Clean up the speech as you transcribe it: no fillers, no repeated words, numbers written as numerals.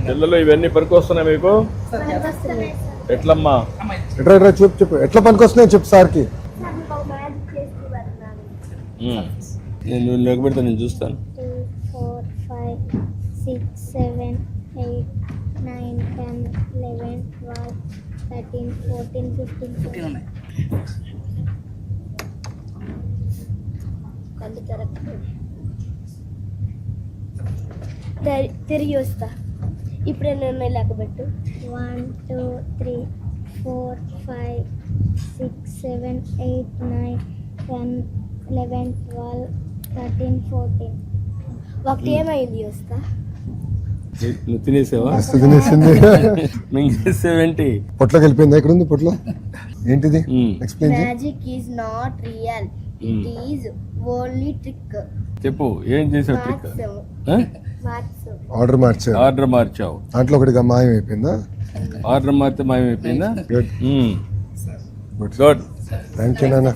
పిల్లలు ఇవన్నీ పనికొస్తున్నాయి మీకు? ఎట్లమ్మా? ఎట్లా చెప్పు ఎట్లా పనికొస్తున్నాయి చెప్పు సార్కి. నేను లెక్కబెడతాను, నేను చూస్తాను. 2, 4, 5, 6, 7, 8, 9, 10, 11, 12, 13, 14, 15 ఉన్నాయి. కళ్ళు తిరిగి వస్తా. ఇప్పుడు ఎన్ని లెక్క పెట్టు. 1, 2, 3, 4, 5, 6, 7, 8, 9, 10, 11, 12, 13, 14. ఒకటి ఏమైంది వస్తా. నువ్వు తినేసావా? తినేసింది. మింగేసేవేంటి? పొట్లోకి వెళ్ళిపోయిందా? ఎక్కడ ఉంది పొట్లో? ఏంటిది? ఎక్స్ప్లెయిన్ చేయి. Magic is not real, it is only trick. చెప్పు, ఏం చేసావు ట్రిక్? ఆర్డర్ మార్చావు. ఆర్డర్ మార్చావు, దాంట్లో ఒకటిగా మాయం అయిపోయిందా? ఆర్డర్ మారితే మాయమైపోయిందా? Good good. థ్యాంక్ యూ నాన్న.